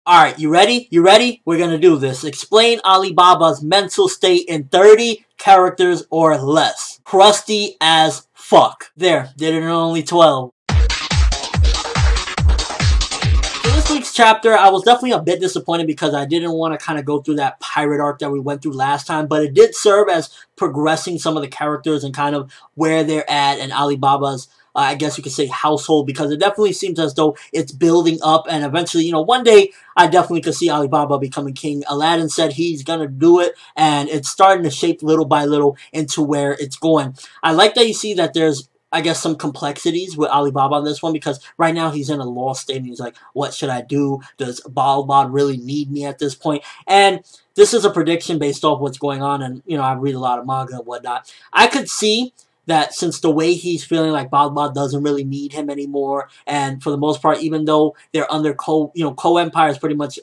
Alright, you ready? You ready? We're gonna do this. Explain Alibaba's mental state in 30 characters or less. Krusty as fuck. There, did it in only 12. For this week's chapter, I was definitely a bit disappointed because I didn't want to kind of go through that pirate arc that we went through last time, but it did serve as progressing some of the characters and kind of where they're at and Alibaba's I guess you could say household, because it definitely seems as though it's building up, and eventually, you know, one day I definitely could see Alibaba becoming king. Aladdin said he's gonna do it, and it's starting to shape little by little into where it's going. I like that you see that there's, I guess, some complexities with Alibaba on this one, because right now he's in a lost state and he's like, what should I do? Does Balbad really need me at this point? And this is a prediction based off what's going on, and, you know, I read a lot of manga and whatnot. I could see that since the way he's feeling like Balbad doesn't really need him anymore, and for the most part, even though they're under Co-Empire is pretty much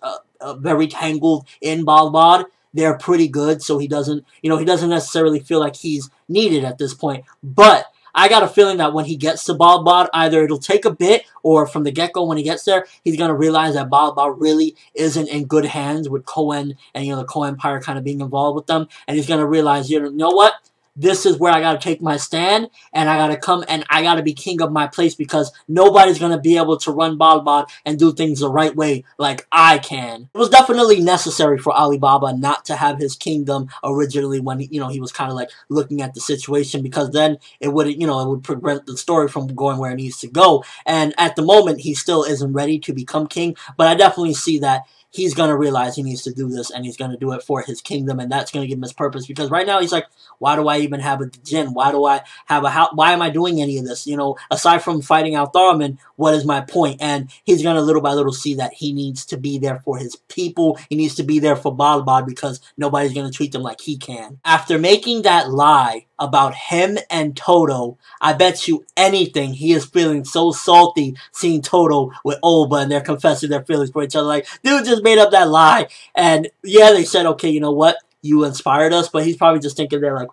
very tangled in Balbad, they're pretty good, so he doesn't necessarily feel like he's needed at this point. But I got a feeling that when he gets to Balbad, either it'll take a bit, or from the get-go when he gets there, he's going to realize that Balbad really isn't in good hands with Cohen and, the Co-Empire kind of being involved with them, and he's going to realize, you know what? This is where I got to take my stand, and I got to come and I got to be king of my place, because nobody's going to be able to run Balbad and do things the right way like I can. It was definitely necessary for Alibaba not to have his kingdom originally when, he was kind of like looking at the situation, because then it would, it would prevent the story from going where it needs to go. And at the moment, he still isn't ready to become king, but I definitely see that he's going to realize he needs to do this, and he's going to do it for his kingdom, and that's going to give him his purpose, because right now he's like, why do I even have a djinn? Why do I have a house? Why am I doing any of this? Aside from fighting out Thorman, what is my point? And he's going to little by little see that he needs to be there for his people. He needs to be there for Balbad, because nobody's going to treat them like he can. After making that lie about him and Toto, I bet you anything he is feeling so salty seeing Toto with Olba, and they're confessing their feelings for each other. Like, dude just made up that lie. And yeah, they said, okay, you know what? You inspired us, but he's probably just thinking they're like,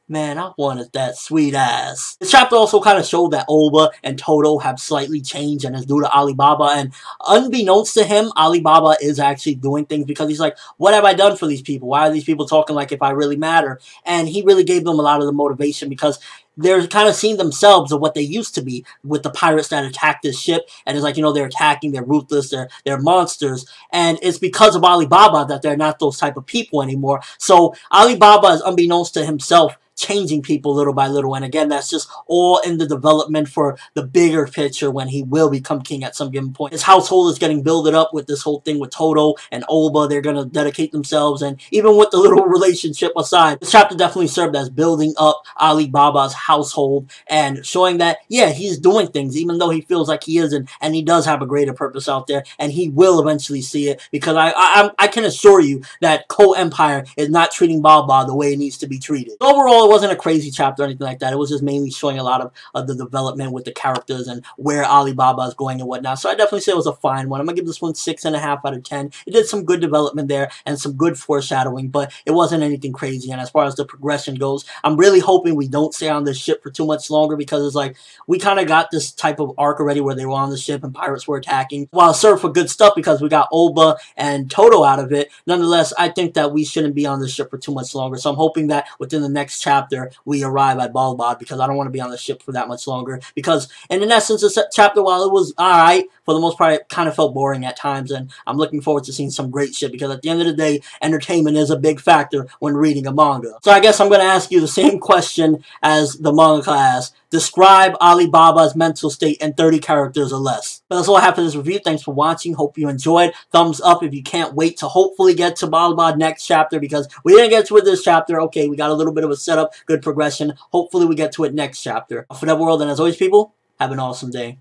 man, I wanted that sweet ass. This chapter also kind of showed that Olba and Toto have slightly changed, and it's due to Alibaba. And unbeknownst to him, Alibaba is actually doing things, because he's like, what have I done for these people? Why are these people talking like if I really matter? And he really gave them a lot of the motivation, because they're kind of seeing themselves of what they used to be with the pirates that attacked this ship. And it's like, they're attacking, they're ruthless, they're monsters. And it's because of Alibaba that they're not those type of people anymore. So Alibaba is, unbeknownst to himself, changing people little by little. And again, that's just all in the development for the bigger picture when he will become king at some given point. His household is getting builded up with this whole thing with Toto and Olba. They're going to dedicate themselves, and even with the little relationship aside, this chapter definitely served as building up Alibaba's household and showing that, yeah, he's doing things even though he feels like he isn't, and he does have a greater purpose out there, and he will eventually see it, because I can assure you that Co-Empire is not treating Balbad the way it needs to be treated. Overall, it wasn't a crazy chapter or anything like that. It was just mainly showing a lot of the development with the characters and where Alibaba is going and whatnot. So I definitely say it was a fine one. I'm going to give this one 6.5 out of 10. It did some good development there and some good foreshadowing, but it wasn't anything crazy. And as far as the progression goes, I'm really hoping we don't stay on this ship for too much longer, because it's like, we kind of got this type of arc already where they were on the ship and pirates were attacking. While it served for good stuff because we got Olba and Toto out of it, nonetheless, I think that we shouldn't be on this ship for too much longer. So I'm hoping that within the next chapter, we arrive at Balbad, because I don't want to be on the ship for that much longer. Because, and in essence, this chapter, while it was alright, for the most part, it kind of felt boring at times, and I'm looking forward to seeing some great shit, because at the end of the day, entertainment is a big factor when reading a manga. So I guess I'm going to ask you the same question as the manga class. Describe Alibaba's mental state in 30 characters or less. But that's all I have for this review. Thanks for watching. Hope you enjoyed. Thumbs up if you can't wait to hopefully get to Balbad next chapter, because we didn't get to it this chapter. Okay, we got a little bit of a setup, good progression. Hopefully we get to it next chapter. ForneverWorld, and as always, people, have an awesome day.